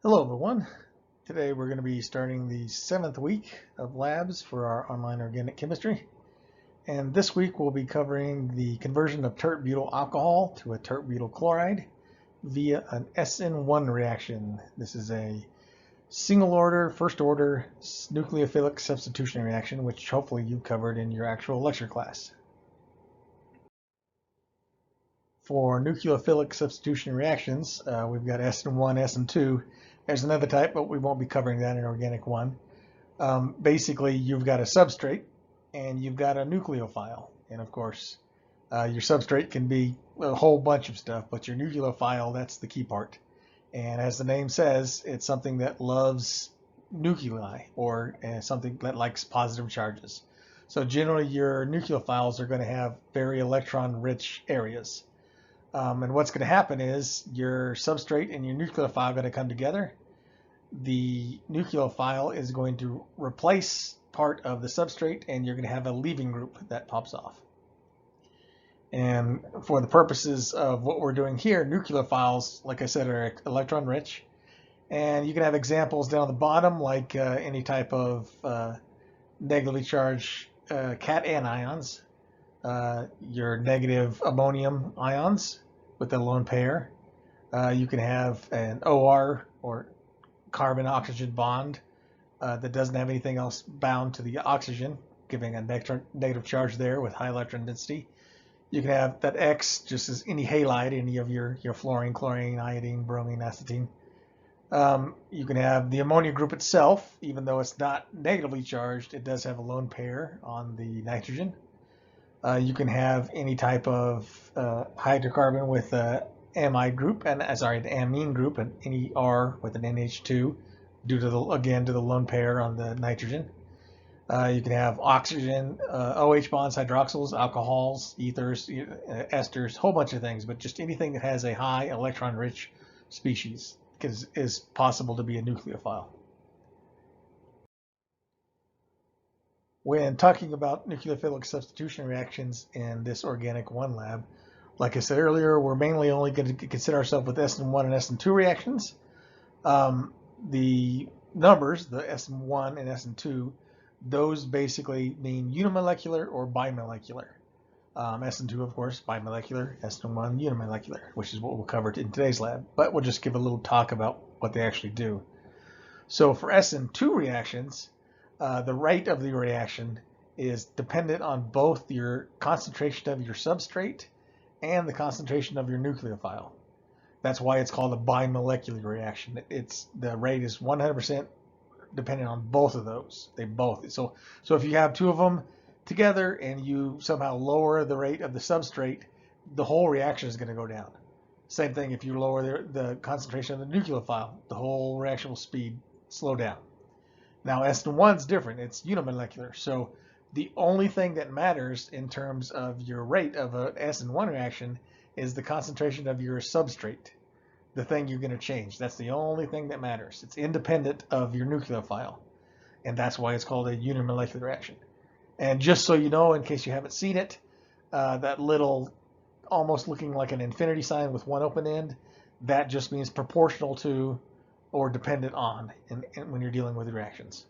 Hello everyone. Today we're going to be starting the 7th week of labs for our online organic chemistry. And this week we'll be covering the conversion of tert-butyl alcohol to a tert-butyl chloride via an SN1 reaction. This is a single order, first order nucleophilic substitution reaction, which hopefully you've covered in your actual lecture class. For nucleophilic substitution reactions, we've got SN1, SN2. There's another type, but we won't be covering that in Organic 1. Basically, you've got a substrate and you've got a nucleophile. And of course, your substrate can be a whole bunch of stuff, but your nucleophile, that's the key part. And as the name says, it's something that loves nuclei, or something that likes positive charges. So generally, your nucleophiles are going to have very electron-rich areas. And what's going to happen is your substrate and your nucleophile are going to come together. The nucleophile is going to replace part of the substrate, and you're going to have a leaving group that pops off. And for the purposes of what we're doing here, nucleophiles, like I said, are electron rich. And you can have examples down the bottom, like any type of negatively charged cation ions. Your negative ammonium ions with a lone pair. You can have an OR, or carbon-oxygen bond, that doesn't have anything else bound to the oxygen, giving a negative charge there with high electron density. You can have that X just as any halide, any of your fluorine, chlorine, iodine, bromine, acetine. You can have the ammonia group itself, even though it's not negatively charged, it does have a lone pair on the nitrogen. You can have any type of hydrocarbon with a amide group, and the amine group, and any R with an NH2, due to the lone pair on the nitrogen. You can have oxygen, OH bonds, hydroxyls, alcohols, ethers, esters, whole bunch of things, but just anything that has a high electron-rich species is possible to be a nucleophile. When talking about nucleophilic substitution reactions in this Organic 1 lab, like I said earlier, we're mainly only going to consider ourselves with SN1 and SN2 reactions. The numbers, the SN1 and SN2, those basically mean unimolecular or bimolecular. SN2, of course, bimolecular, SN1, unimolecular, which is what we'll cover in today's lab. But we'll just give a little talk about what they actually do. So for SN2 reactions, the rate of the reaction is dependent on both your concentration of your substrate and the concentration of your nucleophile. That's why it's called a bimolecular reaction. The rate is 100% dependent on both of those. So if you have two of them together and you somehow lower the rate of the substrate, the whole reaction is going to go down. Same thing if you lower the concentration of the nucleophile, the whole reaction will slow down. Now SN1 is different. It's unimolecular. So the only thing that matters in terms of your rate of a SN1 reaction is the concentration of your substrate, the thing you're going to change. That's the only thing that matters. It's independent of your nucleophile, and that's why it's called a unimolecular reaction. And just so you know, in case you haven't seen it, that little almost looking like an infinity sign with one open end, that just means proportional to or dependent on when you're dealing with reactions.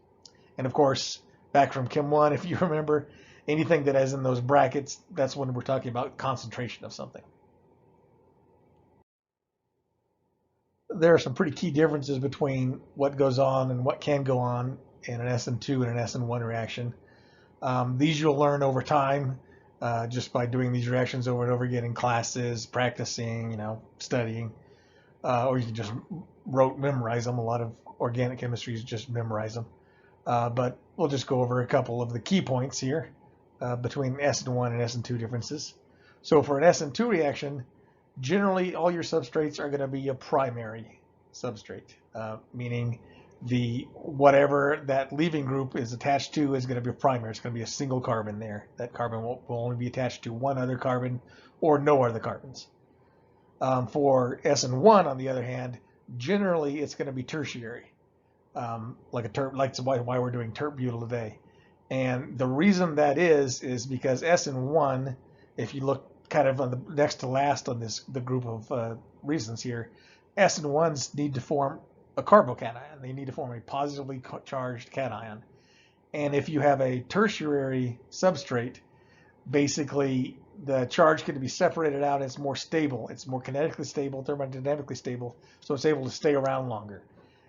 And of course, back from Chem 1, if you remember, anything that has in those brackets, that's when we're talking about concentration of something. There are some pretty key differences between what goes on and what can go on in an SN2 and an SN1 reaction. These you'll learn over time, just by doing these reactions over and over again in classes, practicing, studying, or you can just memorize them. A lot of organic chemistry is just memorize them. But we'll just go over a couple of the key points here between SN1 and SN2 differences. So for an SN2 reaction, generally all your substrates are going to be a primary substrate, meaning whatever that leaving group is attached to is going to be a primary. It's going to be a single carbon there. That carbon will only be attached to one other carbon or no other carbons. For SN1, on the other hand, generally it's going to be tertiary, like why we're doing tert-butyl today. And the reason that is because SN1, if you look kind of on the next to last on the group of reasons here, SN1s need to form a carbocation. They need to form a positively charged cation. And if you have a tertiary substrate, basically the charge can be separated out. It's more stable. It's more kinetically stable, thermodynamically stable, so it's able to stay around longer.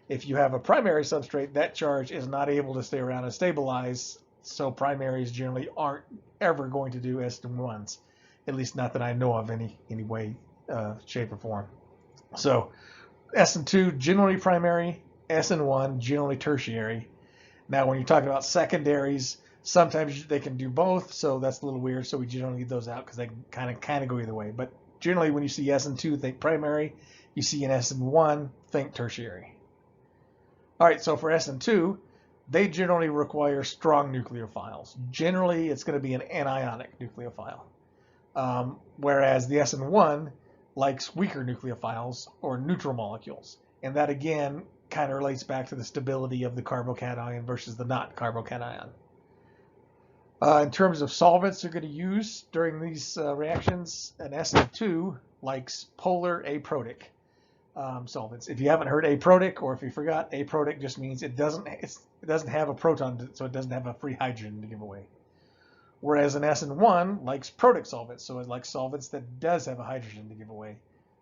If you have a primary substrate, that charge is not able to stay around and stabilize, so primaries generally aren't ever going to do SN1s, at least not that I know of any way, shape, or form. So SN2 generally primary, SN1 generally tertiary. Now, when you're talking about secondaries, sometimes they can do both, so that's a little weird. So we generally leave those out because they kind of go either way. But generally, when you see SN2, think primary. You see an SN1, think tertiary. All right, so for SN2, they generally require strong nucleophiles. Generally, it's going to be an anionic nucleophile, whereas the SN1 likes weaker nucleophiles or neutral molecules. And that, again, kind of relates back to the stability of the carbocation versus the not carbocation. In terms of solvents you're going to use during these reactions, an SN2 likes polar aprotic solvents. If you haven't heard aprotic, or if you forgot, aprotic just means it doesn't have a proton, so it doesn't have a free hydrogen to give away. Whereas an SN1 likes protic solvents, so it likes solvents that does have a hydrogen to give away.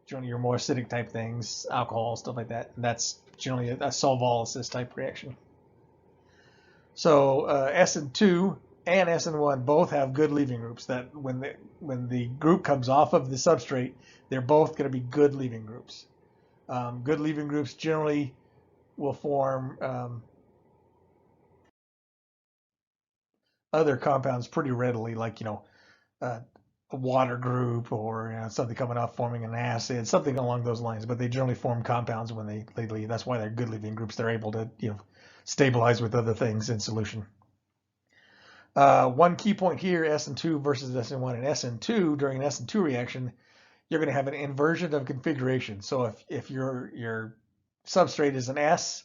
Generally, your more acidic type things, alcohol, stuff like that. And that's generally a solvolysis type reaction. So SN2 and SN1 both have good leaving groups. That when the group comes off of the substrate, they're both going to be good leaving groups. Good leaving groups generally will form other compounds pretty readily, like a water group, or something coming off forming an acid, something along those lines. But they generally form compounds when they leave. That's why they're good leaving groups. They're able to stabilize with other things in solution. One key point here: SN2 versus SN1. And SN2, during an SN2 reaction, you're going to have an inversion of configuration. So if your substrate is an S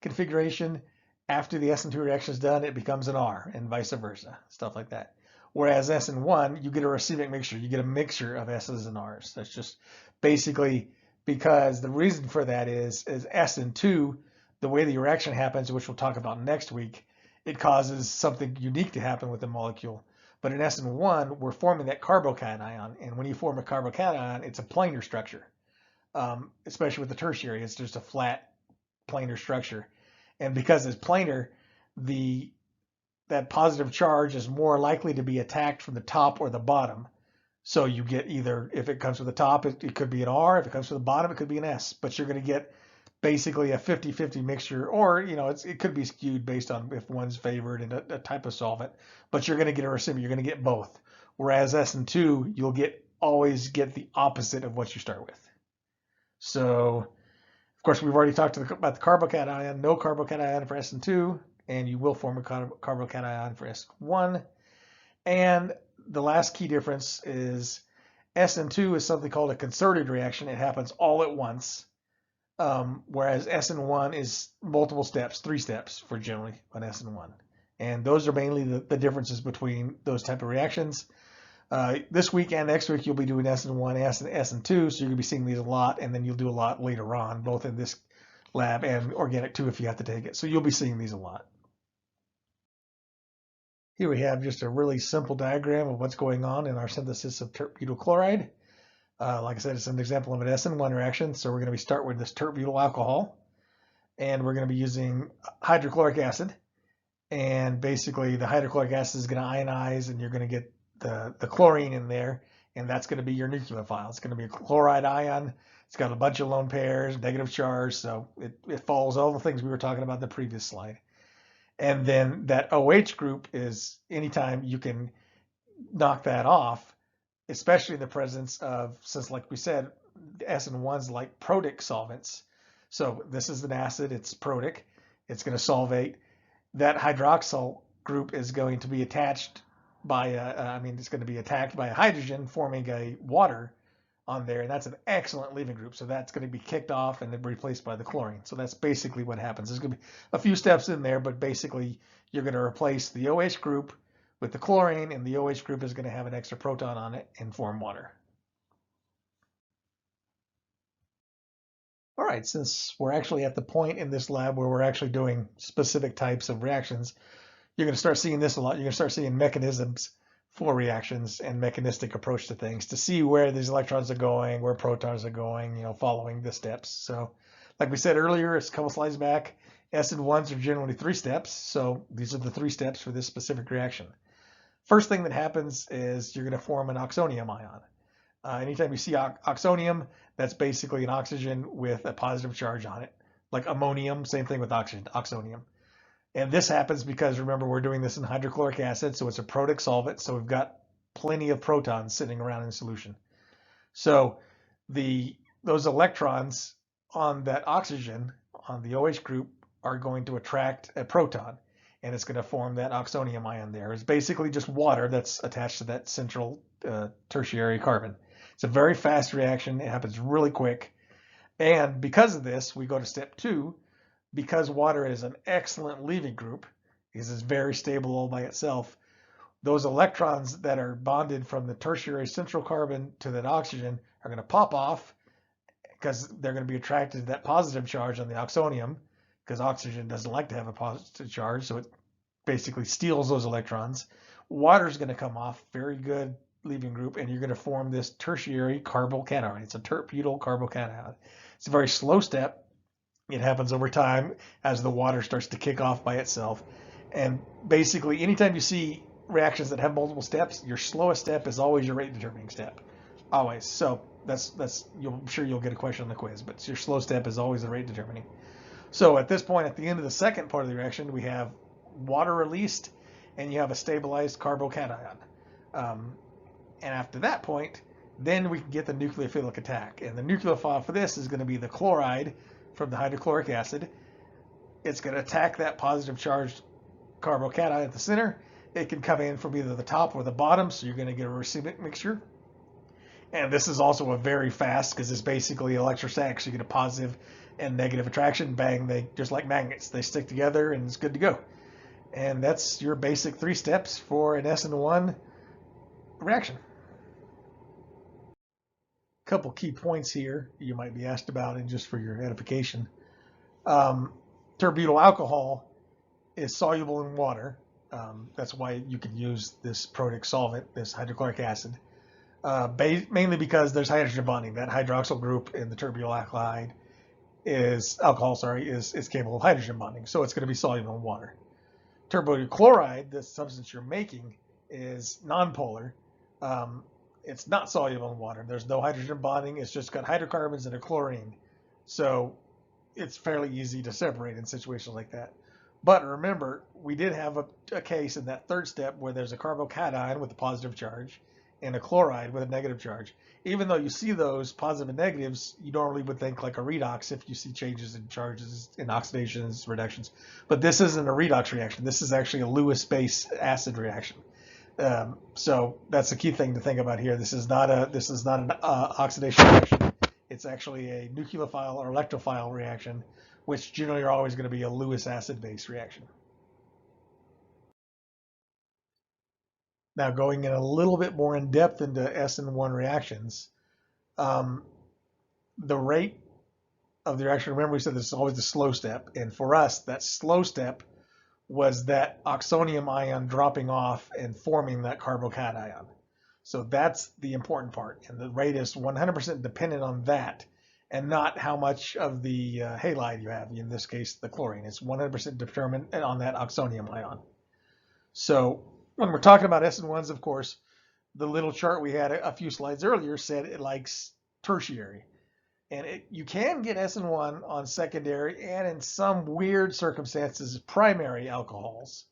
configuration, after the SN2 reaction is done, it becomes an R, and vice versa, stuff like that. Whereas SN1, you get a racemic mixture. You get a mixture of S's and R's. That's just basically because the reason for that is SN2, the way the reaction happens, which we'll talk about next week, it causes something unique to happen with the molecule. But in SN1, we're forming that carbocation, and when you form a carbocation, it's a planar structure. Especially with the tertiary, it's just a flat planar structure. And because it's planar, that positive charge is more likely to be attacked from the top or the bottom. So you get either, if it comes from the top, it could be an R. If it comes from the bottom, it could be an S. But you're going to get basically a 50-50 mixture, or it could be skewed based on if one's favored in a type of solvent. But you're going to get a racemic. You're going to get both. Whereas SN2, you'll always get the opposite of what you start with. So, of course, we've already talked about the carbocation. No carbocation for SN2, and you will form a carbocation for SN1. And the last key difference is SN2 is something called a concerted reaction. It happens all at once, whereas SN1 is multiple steps, 3 steps for generally on SN1. And those are mainly the differences between those type of reactions. This week and next week, you'll be doing SN1 and SN2, so you're going to be seeing these a lot, and then you'll do a lot later on, both in this lab and organic too if you have to take it. So you'll be seeing these a lot. Here we have just a really simple diagram of what's going on in our synthesis of tert butyl chloride. Like I said, it's an example of an SN1 reaction, so we're going to start with this tert butyl alcohol, and we're going to be using hydrochloric acid. And basically, the hydrochloric acid is going to ionize, and you're going to get the chlorine in there, and that's going to be your nucleophile. It's going to be a chloride ion. It's got a bunch of lone pairs, negative charge, so it follows all the things we were talking about in the previous slide. And then that OH group is anytime you can knock that off, especially in the presence of, since like we said, SN1s like protic solvents. So this is an acid, it's protic, it's going to solvate. That hydroxyl group is going to be attached by it's going to be attacked by a hydrogen, forming a water on there, and that's an excellent leaving group. So that's going to be kicked off and then replaced by the chlorine. So that's basically what happens. There's going to be a few steps in there, but basically you're going to replace the OH group with the chlorine, and the OH group is going to have an extra proton on it and form water. All right, since we're actually at the point in this lab where we're actually doing specific types of reactions, you're going to start seeing this a lot. You're going to start seeing mechanisms for reactions and mechanistic approach to things to see where these electrons are going, where protons are going, following the steps. So like we said earlier, it's a couple slides back, SN1s are generally 3 steps. So these are the 3 steps for this specific reaction. First thing that happens is you're going to form an oxonium ion. Anytime you see oxonium, that's basically an oxygen with a positive charge on it. Like ammonium, same thing with oxonium. And this happens because, remember, we're doing this in hydrochloric acid, so it's a protic solvent, so we've got plenty of protons sitting around in solution. So those electrons on that oxygen, on the OH group, are going to attract a proton, and it's going to form that oxonium ion there. It's basically just water that's attached to that central tertiary carbon. It's a very fast reaction. It happens really quick. And because of this, we go to step 2. Because water is an excellent leaving group, because it's very stable all by itself, those electrons that are bonded from the tertiary central carbon to that oxygen are going to pop off because they're going to be attracted to that positive charge on the oxonium, because oxygen doesn't like to have a positive charge, so it basically steals those electrons. Water is going to come off, very good leaving group, and you're going to form this tertiary carbocation. It's a tert-butyl carbocation. It's a very slow step. It happens over time as the water starts to kick off by itself. And basically, anytime you see reactions that have multiple steps, your slowest step is always your rate determining step. Always. So I'm sure you'll get a question on the quiz, but your slow step is always the rate determining. So at this point, at the end of the second part of the reaction, we have water released and you have a stabilized carbocation. And after that point, then we can get the nucleophilic attack. And the nucleophile for this is going to be the chloride from the hydrochloric acid. It's going to attack that positive charged carbocation at the center. It can come in from either the top or the bottom, so you're going to get a racemic mixture. And this is also a very fast, because it's basically electrostatic, so you get a positive and negative attraction. Bang, they just like magnets, they stick together and it's good to go. And that's your basic 3 steps for an SN1 reaction. Couple key points here you might be asked about, and just for your edification. Tert-butyl alcohol is soluble in water. That's why you can use this protic solvent, this hydrochloric acid, mainly because there's hydrogen bonding. That hydroxyl group in the tert-butyl alcohol is capable of hydrogen bonding, so it's going to be soluble in water. Tert-butyl chloride, the substance you're making, is nonpolar. It's not soluble in water. There's no hydrogen bonding. It's just got hydrocarbons and a chlorine. So it's fairly easy to separate in situations like that. But remember, we did have a case in that third step where there's a carbocation with a positive charge and a chloride with a negative charge. Even though you see those positive and negatives, you normally would think like a redox if you see changes in charges, in oxidations, reductions. But this isn't a redox reaction. This is actually a Lewis-base acid reaction. So that's the key thing to think about here. This is not an oxidation reaction. It's actually a nucleophile or electrophile reaction, which generally are always going to be a Lewis acid-based reaction. Now, going in a little bit more in depth into SN1 reactions, the rate of the reaction, remember we said this is always the slow step, and for us, that slow step was that oxonium ion dropping off and forming that carbocation. So that's the important part, and the rate is 100% dependent on that, and not how much of the halide you have, in this case the chlorine. It's 100% determined on that oxonium ion. So when we're talking about SN1s, of course, the little chart we had a few slides earlier said it likes tertiary. And you can get SN1 on secondary and, in some weird circumstances, primary alcohols.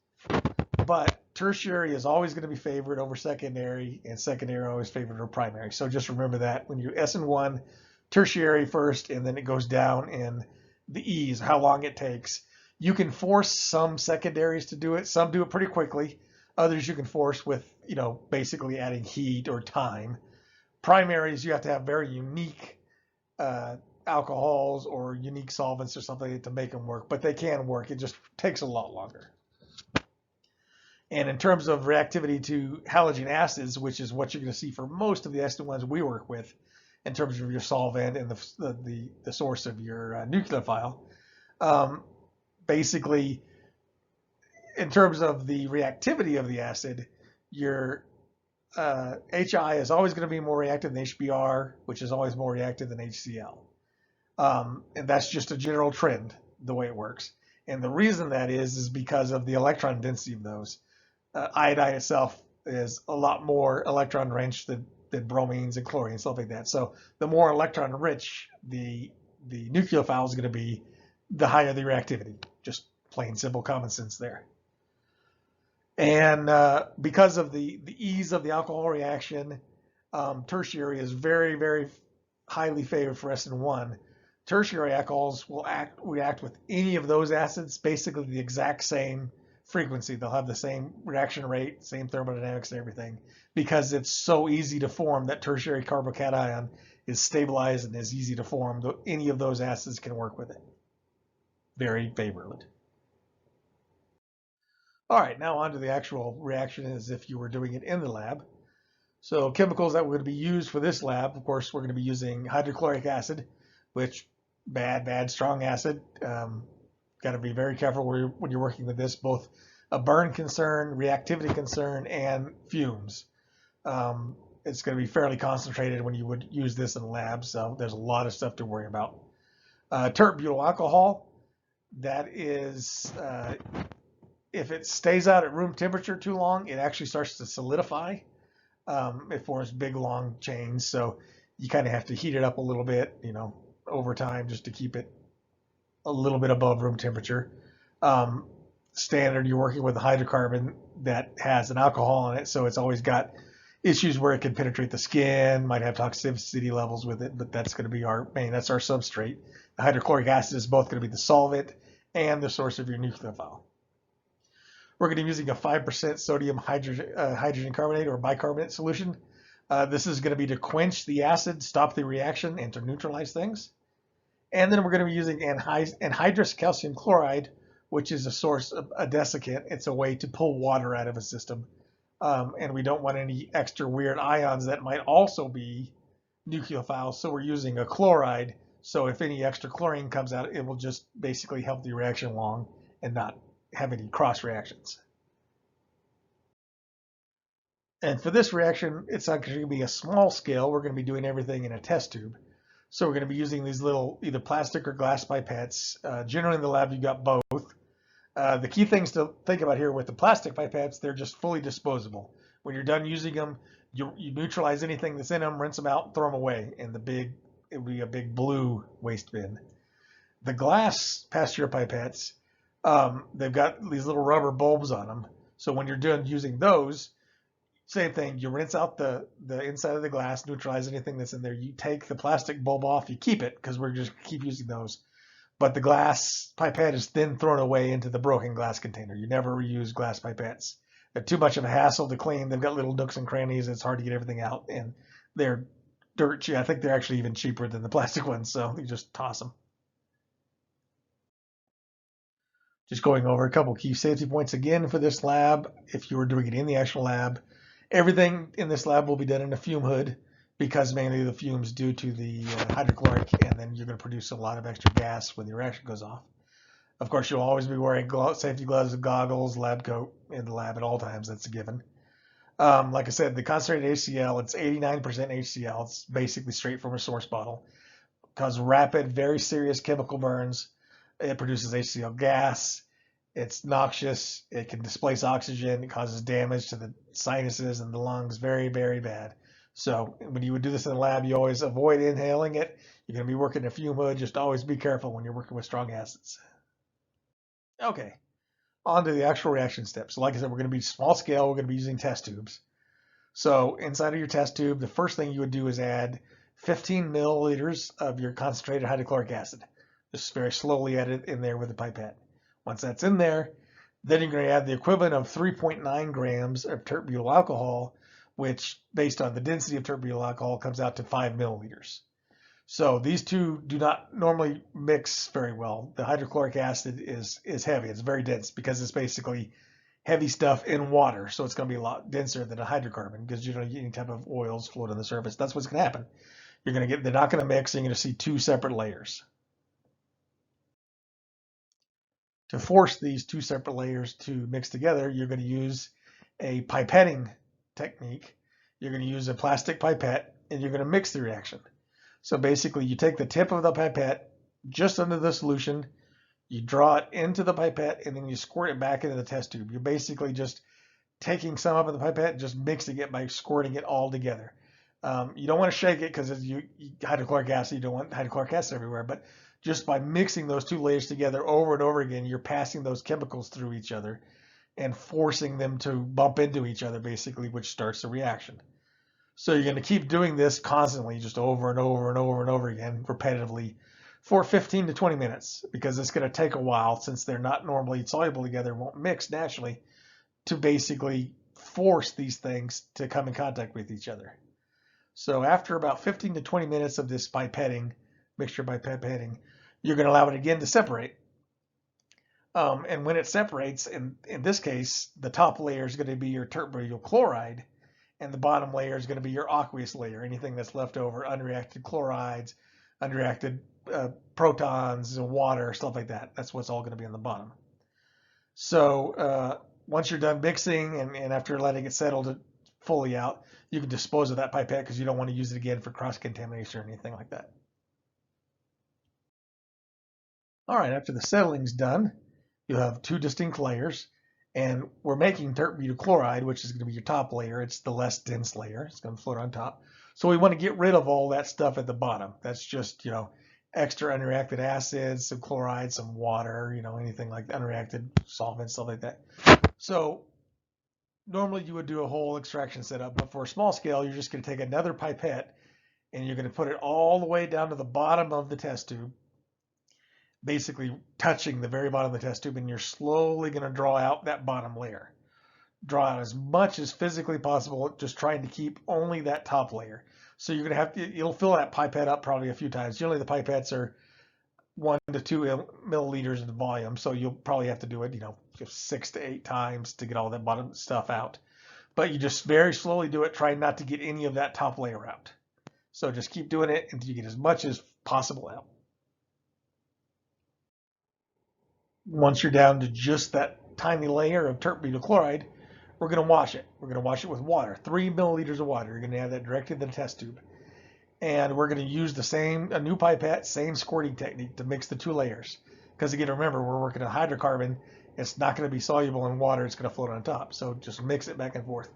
But tertiary is always going to be favored over secondary, and secondary always favored over primary. So just remember that when you SN1, tertiary first, and then it goes down in the E's, how long it takes. You can force some secondaries to do it. Some do it pretty quickly. Others you can force with, basically adding heat or time. Primaries, you have to have very unique alcohols or unique solvents or something to make them work, but they can work. It just takes a lot longer. And in terms of reactivity to halogen acids, which is what you're going to see for most of the SN1s we work with, in terms of your solvent and the source of your nucleophile. Basically, in terms of the reactivity of the acid, your HI is always going to be more reactive than HBr, which is always more reactive than HCl. And that's just a general trend, the way it works. And the reason that is because of the electron density of those. Iodine itself is a lot more electron rich than bromines and chlorine, stuff like that. So the more electron rich the nucleophile is going to be, the higher the reactivity. Just plain simple common sense there. And because of the ease of the alcohol reaction, tertiary is very, very highly favored for SN1. Tertiary alcohols will react with any of those acids, basically the exact same frequency. They'll have the same reaction rate, same thermodynamics and everything, because it's so easy to form that tertiary carbocation is stabilized and is easy to form. Any of those acids can work with it. Very favorable. All right, now on to the actual reaction as if you were doing it in the lab. So chemicals that we're going to be used for this lab, of course, we're going to be using hydrochloric acid, which bad, strong acid. Got to be very careful when you're working with this, both a burn concern, reactivity concern, and fumes. It's going to be fairly concentrated when you would use this in the lab, so there's a lot of stuff to worry about. Tert butyl alcohol, that is, if it stays out at room temperature too long, it actually starts to solidify. It forms big, long chains, so you kind of have to heat it up a little bit, over time just to keep it a little bit above room temperature. Standard, you're working with a hydrocarbon that has an alcohol in it, so it's always got issues where it can penetrate the skin, might have toxicity levels with it, but that's going to be that's our substrate. The hydrochloric acid is both going to be the solvent and the source of your nucleophile. We're going to be using a 5% sodium hydrogen carbonate or bicarbonate solution. This is going to be to quench the acid, stop the reaction, and to neutralize things. And then we're going to be using anhydrous calcium chloride, which is a source of a desiccant. It's a way to pull water out of a system. And we don't want any extra weird ions that might also be nucleophiles. So we're using a chloride. So if any extra chlorine comes out, it will just basically help the reaction along and not have any cross reactions. And for this reaction, it's not going to be a small scale. We're going to be doing everything in a test tube. So we're going to be using these little either plastic or glass pipettes. Generally in the lab, you've got both. The key things to think about here with the plastic pipettes, they're just fully disposable. When you're done using them, you neutralize anything that's in them, rinse them out, throw them away. And it would be a big blue waste bin. The glass pasteur pipettes, they've got these little rubber bulbs on them. So when you're done using those, same thing, you rinse out the inside of the glass, neutralize anything that's in there. You take the plastic bulb off, you keep it because we're just keep using those. But the glass pipette is then thrown away into the broken glass container. You never reuse glass pipettes. They're too much of a hassle to clean. They've got little nooks and crannies. It's hard to get everything out, and they're dirt cheap. I think they're actually even cheaper than the plastic ones, so you just toss them. Just going over a couple key safety points again for this lab. If you were doing it in the actual lab, everything in this lab will be done in a fume hood because mainly the fumes due to the hydrochloric, and then you're going to produce a lot of extra gas when the reaction goes off. Of course, you'll always be wearing safety gloves and goggles, lab coat in the lab at all times. That's a given. Like I said, the concentrated HCl, it's 89% HCl. It's basically straight from a source bottle. Causes rapid, very serious chemical burns. It produces HCl gas. It's noxious. It can displace oxygen. It causes damage to the sinuses and the lungs. Very, very bad. So when you would do this in the lab, you always avoid inhaling it. You're going to be working in a fume hood. Just always be careful when you're working with strong acids. Okay, on to the actual reaction steps. So like I said, we're going to be small scale. We're going to be using test tubes. So inside of your test tube, the first thing you would do is add 15 milliliters of your concentrated hydrochloric acid. Just very slowly add it in there with a pipette. Once that's in there, then you're going to add the equivalent of 3.9 grams of tert butyl alcohol, which, based on the density of tert butyl alcohol, comes out to 5 milliliters. So these two do not normally mix very well. The hydrochloric acid is heavy. It's very dense because it's basically heavy stuff in water. So it's going to be a lot denser than a hydrocarbon because you don't get any type of oils float on the surface. That's what's going to happen. they're not going to mix. You're going to see two separate layers. To force these two separate layers to mix together, you're going to use a pipetting technique. You're going to use a plastic pipette, and you're going to mix the reaction. So basically, you take the tip of the pipette just under the solution, you draw it into the pipette, and then you squirt it back into the test tube. You're basically just taking some up in the pipette and just mixing it by squirting it all together. You don't want to shake it because hydrochloric acid, you don't want hydrochloric acid everywhere, but just by mixing those two layers together over and over again, you're passing those chemicals through each other and forcing them to bump into each other, basically, which starts the reaction. So you're going to keep doing this constantly, just over and over and over and over again, repetitively, for 15 to 20 minutes, because it's going to take a while, since they're not normally soluble together, won't mix naturally, to basically force these things to come in contact with each other. So after about 15 to 20 minutes of this pipetting, mixture by pipetting, you're going to allow it again to separate. And when it separates, in this case, the top layer is going to be your tert-butyl chloride, and the bottom layer is going to be your aqueous layer, anything that's left over, unreacted chlorides, unreacted protons, water, stuff like that. That's what's all going to be on the bottom. So once you're done mixing and after letting it settle fully out, you can dispose of that pipette because you don't want to use it again for cross-contamination or anything like that. All right, after the settling's done, you'll have two distinct layers, and we're making tert-butyl chloride, which is going to be your top layer. It's the less dense layer. It's going to float on top. So we want to get rid of all that stuff at the bottom. That's just, extra unreacted acids, some chloride, some water, anything like unreacted solvents, stuff like that. So normally you would do a whole extraction setup, but for a small scale, you're just going to take another pipette and you're going to put it all the way down to the bottom of the test tube, basically touching the very bottom of the test tube, and you're slowly going to draw out that bottom layer. Draw out as much as physically possible, just trying to keep only that top layer. So you're going to you'll fill that pipette up probably a few times. Generally the pipettes are 1 to 2 milliliters in volume, so you'll probably have to do it, 6 to 8 times to get all that bottom stuff out. But you just very slowly do it, trying not to get any of that top layer out. So just keep doing it until you get as much as possible out. Once you're down to just that tiny layer of tert-butyl chloride, we're going to wash it. We're going to wash it with water, 3 milliliters of water. You're going to add that directly to the test tube. And we're going to use a new pipette, same squirting technique to mix the two layers. Because again, remember, we're working on hydrocarbon. It's not going to be soluble in water. It's going to float on top. So just mix it back and forth.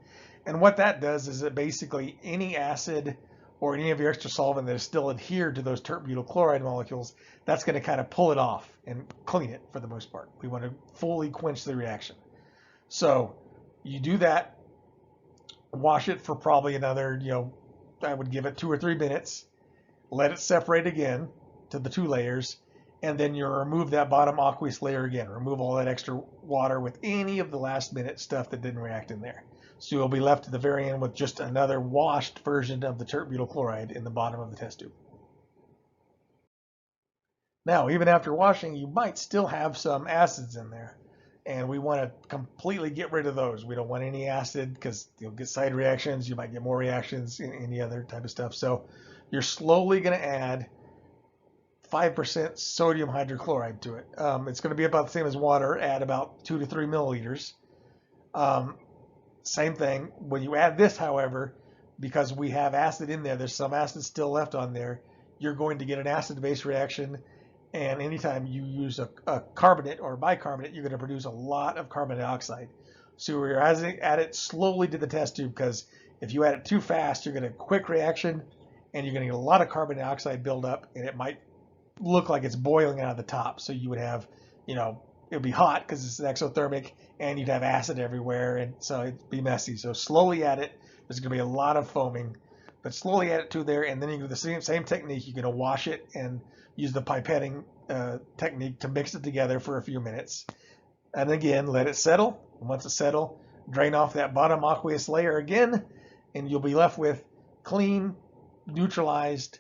And what that does is that basically any acid or any of your extra solvent that is still adhered to those tert-butyl chloride molecules, that's going to kind of pull it off and clean it for the most part. We want to fully quench the reaction. So you do that, wash it for probably another, I would give it 2 or 3 minutes, let it separate again to the two layers, and then you remove that bottom aqueous layer again. Remove all that extra water with any of the last minute stuff that didn't react in there. So you'll be left at the very end with just another washed version of the tert-butyl chloride in the bottom of the test tube. Now, even after washing, you might still have some acids in there, and we want to completely get rid of those. We don't want any acid because you'll get side reactions. You might get more reactions in any other type of stuff. So you're slowly going to add 5% sodium hydrochloride to it. It's going to be about the same as water, add about 2 to 3 milliliters. Same thing. When you add this, however, because we have acid in there, there's some acid still left on there, you're going to get an acid-base reaction. And anytime you use a carbonate or bicarbonate, you're going to produce a lot of carbon dioxide. So we're add it slowly to the test tube, because if you add it too fast, you're going to get a quick reaction and you're going to get a lot of carbon dioxide buildup, and it might look like it's boiling out of the top. So you would have, it would be hot because it's an exothermic, and you'd have acid everywhere, and so it'd be messy. So slowly add it. There's going to be a lot of foaming, but slowly add it to there, and then you do the same technique. You're going to wash it and use the pipetting technique to mix it together for a few minutes. And again, let it settle. And once it settles, drain off that bottom aqueous layer again, and you'll be left with clean, neutralized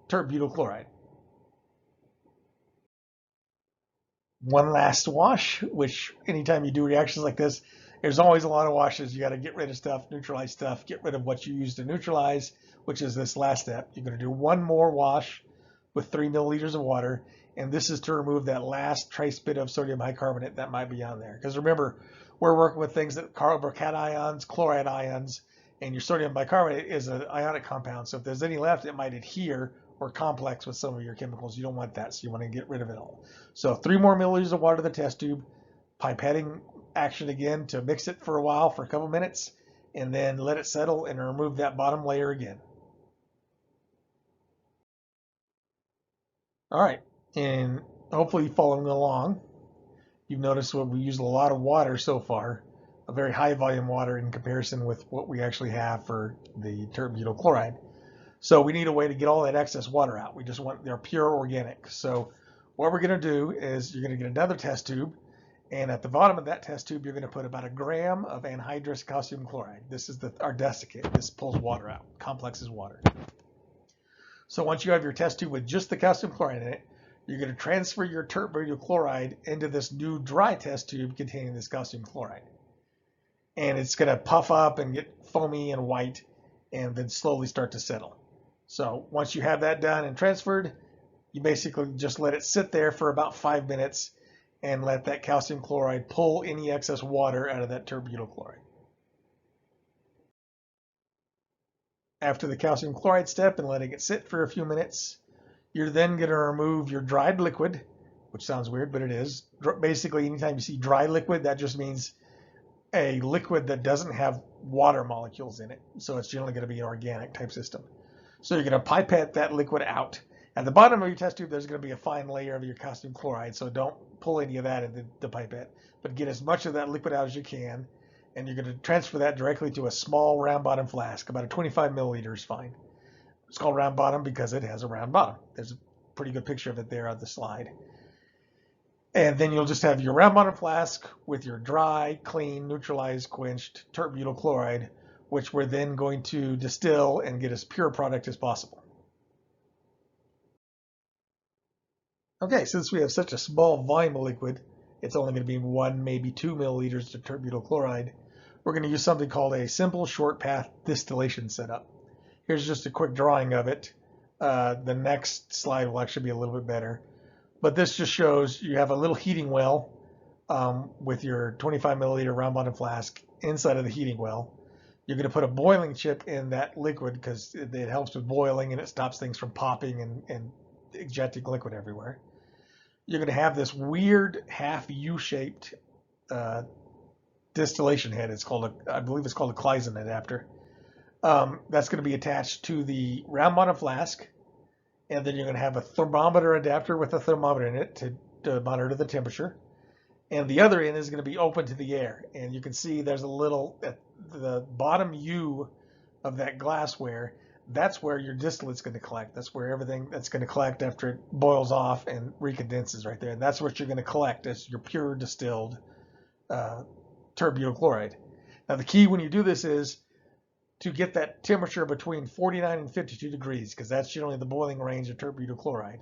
tert-butyl chloride. One last wash, which anytime you do reactions like this, There's always a lot of washes. You got to get rid of stuff, neutralize stuff, get rid of what you use to neutralize, which is this last step. You're going to do one more wash with 3 milliliters of water, and this is to remove that last trace bit of sodium bicarbonate that might be on there. Because remember, we're working with things that carbocations, chloride ions, and your sodium bicarbonate is an ionic compound. So if there's any left, it might adhere or complex with some of your chemicals. You don't want that, so you want to get rid of it all. So 3 more milliliters of water to the test tube, pipetting action again to mix it for a while, for a couple minutes, and then let it settle and remove that bottom layer again. All right, and hopefully following along, you've noticed what we used a lot of water so far, a very high volume water in comparison with what we actually have for the terbutyl chloride. So we need a way to get all that excess water out. We just want, they're pure organic. So what we're going to do is you're going to get another test tube, and at the bottom of that test tube, you're going to put about 1 gram of anhydrous calcium chloride. This is our desiccant. This pulls water out, complexes water. So once you have your test tube with just the calcium chloride in it, you're going to transfer your terbutyl chloride into this new dry test tube containing this calcium chloride. And it's going to puff up and get foamy and white and then slowly start to settle. So once you have that done and transferred, you basically just let it sit there for about 5 minutes and let that calcium chloride pull any excess water out of that terbutyl chloride. After the calcium chloride step and letting it sit for a few minutes, you're then going to remove your dried liquid, which sounds weird, but it is. Basically, anytime you see dry liquid, that just means a liquid that doesn't have water molecules in it. So it's generally going to be an organic type system. So you're going to pipette that liquid out. At the bottom of your test tube, there's going to be a fine layer of your calcium chloride, so don't pull any of that into the pipette, but get as much of that liquid out as you can, and you're going to transfer that directly to a small round bottom flask. About a 25 milliliter is fine. It's called round bottom because it has a round bottom. There's a pretty good picture of it there on the slide. And then you'll just have your round bottom flask with your dry, clean, neutralized, quenched terbutyl chloride, which we're then going to distill and get as pure a product as possible. Okay, since we have such a small volume of liquid, it's only going to be 1, maybe 2 milliliters of terbutyl chloride. We're going to use something called a simple short path distillation setup. Here's just a quick drawing of it. The next slide will actually be a little bit better. But this just shows you have a little heating well with your 25 milliliter round bottom flask inside of the heating well. You're going to put a boiling chip in that liquid because it helps with boiling and it stops things from popping and ejecting liquid everywhere. You're going to have this weird half U-shaped distillation head. It's called I believe it's called a Kleisen adapter. That's going to be attached to the round bottom flask, and then you're going to have a thermometer adapter with a thermometer in it to monitor the temperature. And the other end is going to be open to the air. And you can see there's a little, at the bottom U of that glassware, that's where your distillate's going to collect. That's where everything that's going to collect after it boils off and recondenses right there. And that's what you're going to collect as your pure distilled terbutyl chloride. Now the key when you do this is to get that temperature between 49 and 52 degrees, because that's generally the boiling range of terbutyl chloride.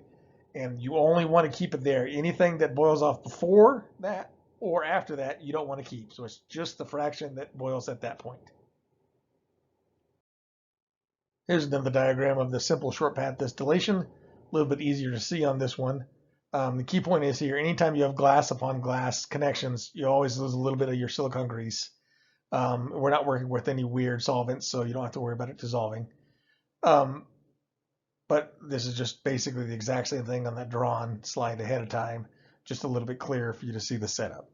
And you only want to keep it there. Anything that boils off before that or after that, you don't want to keep. So it's just the fraction that boils at that point. Here's another diagram of the simple short path distillation. A little bit easier to see on this one. The key point is here, anytime you have glass upon glass connections, you always lose a little bit of your silicone grease. We're not working with any weird solvents, so you don't have to worry about it dissolving. But this is just basically the exact same thing on that drawn slide ahead of time, just a little bit clearer for you to see the setup.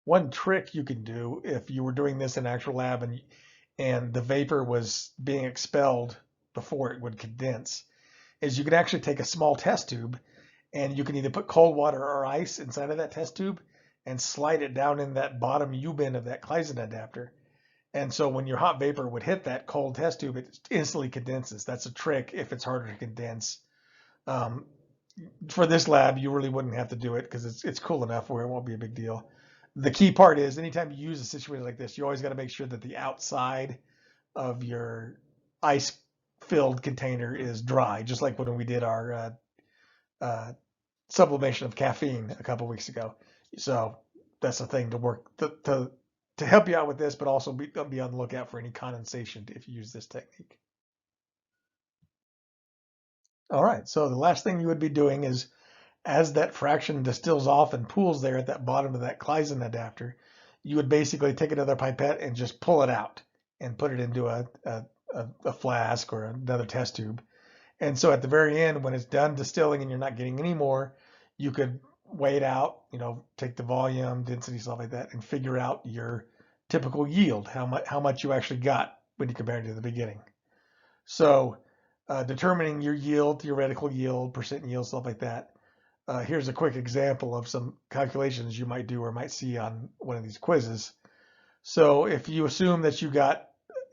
One trick you can do if you were doing this in an actual lab and the vapor was being expelled before it would condense is you can actually take a small test tube and you can either put cold water or ice inside of that test tube and slide it down in that bottom U-bin of that Kleisen adapter. And so when your hot vapor would hit that cold test tube, it instantly condenses. That's a trick if it's harder to condense. For this lab, you really wouldn't have to do it because it's cool enough where it won't be a big deal. The key part is anytime you use a situation like this, you always got to make sure that the outside of your ice-filled container is dry, just like when we did our sublimation of caffeine a couple weeks ago. So that's a thing to work to help you out with this, but also be on the lookout for any condensation if you use this technique. All right, so the last thing you would be doing is, as that fraction distills off and pools there at that bottom of that Kleisen adapter, you would basically take another pipette and just pull it out and put it into a flask or another test tube. And so at the very end, when it's done distilling and you're not getting any more, you could weigh it out, take the volume, density, stuff like that, and figure out your typical yield, how much you actually got when you compare it to the beginning. So determining your yield, theoretical yield, percent yield, stuff like that. Here's a quick example of some calculations you might do or might see on one of these quizzes. So if you assume that you got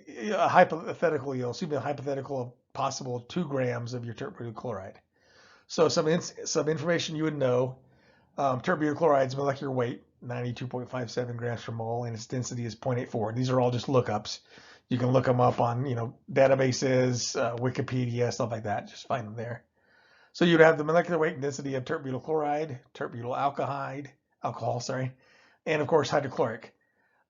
a hypothetical yield, assume a hypothetical of possible 2 grams of your tert-butyl chloride. So some information you would know, tert-butyl chloride's molecular weight, 92.57 grams per mole, and its density is 0.84. These are all just lookups. You can look them up on, databases, Wikipedia, stuff like that. Just find them there. So you'd have the molecular weight and density of tert-butyl chloride, tert-butyl alcohol, and of course hydrochloric.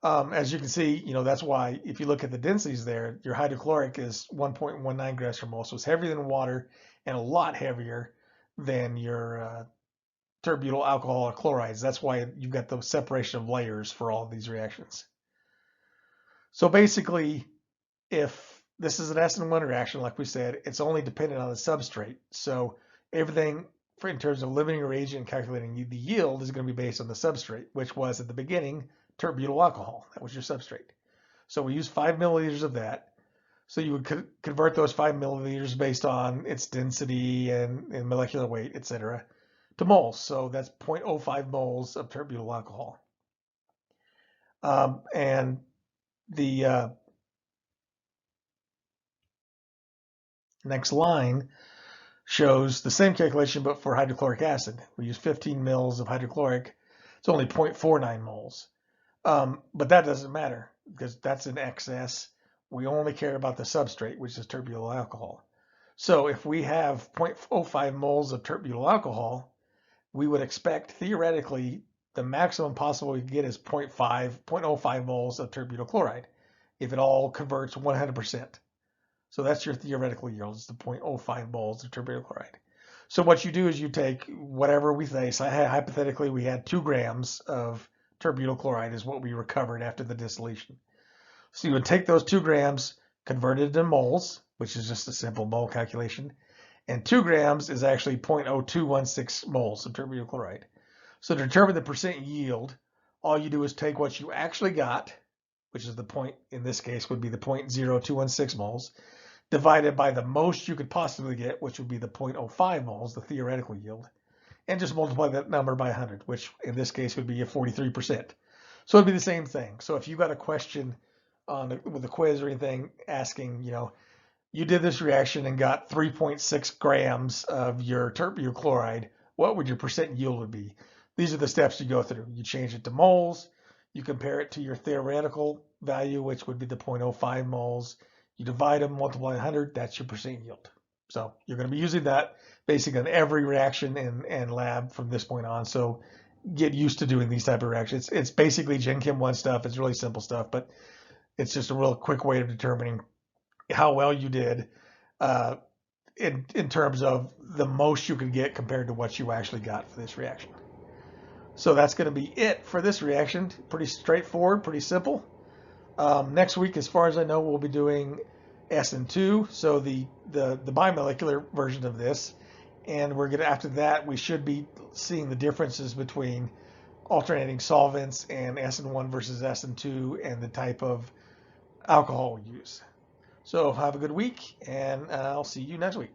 As you can see, that's why if you look at the densities there, your hydrochloric is 1.19 grams per mole, so it's heavier than water and a lot heavier than your tert-butyl alcohol or chlorides. That's why you've got the separation of layers for all of these reactions. So basically, if this is an SN1 reaction, like we said, it's only dependent on the substrate. So everything in terms of limiting reagent and calculating the yield is going to be based on the substrate, which was at the beginning tert-butyl alcohol. That was your substrate. So we use 5 milliliters of that. So you would convert those 5 milliliters based on its density and molecular weight, etc., to moles. So that's 0.05 moles of tert-butyl alcohol. And the next line shows the same calculation, but for hydrochloric acid. We use 15 mils of hydrochloric. It's only 0.49 moles. But that doesn't matter because that's in excess. We only care about the substrate, which is tert-butyl alcohol. So if we have 0.05 moles of tert-butyl alcohol, we would expect theoretically the maximum possible we could get is 0.05 moles of tert-butyl chloride if it all converts 100%. So that's your theoretical yield, it's the 0.05 moles of tert-butyl chloride. So what you do is you take whatever we say, so hypothetically we had 2 grams of tert-butyl chloride is what we recovered after the distillation. So you would take those 2 grams, convert it into moles, which is just a simple mole calculation, and 2 grams is actually 0.0216 moles of tert-butyl chloride. So to determine the percent yield, all you do is take what you actually got, which is the point, in this case would be the 0.0216 moles, divided by the most you could possibly get, which would be the 0.05 moles, the theoretical yield, and just multiply that number by 100, which in this case would be a 43%. So it'd be the same thing. So if you got a question with a quiz or anything asking, you did this reaction and got 3.6 grams of your tert-butyl chloride, what would your percent yield would be? These are the steps you go through. You change it to moles, you compare it to your theoretical value, which would be the 0.05 moles. You divide them, multiply 100, that's your percent yield. So you're going to be using that basically on every reaction in lab from this point on. So get used to doing these type of reactions. It's basically Gen Chem 1 stuff. It's really simple stuff, but it's just a real quick way of determining how well you did in terms of the most you can get compared to what you actually got for this reaction. So that's going to be it for this reaction. Pretty straightforward, pretty simple. Next week, as far as I know, we'll be doing SN2, so the bimolecular version of this, and we're gonna, after that, we should be seeing the differences between alternating solvents and SN1 versus SN2 and the type of alcohol we use. So have a good week, and I'll see you next week.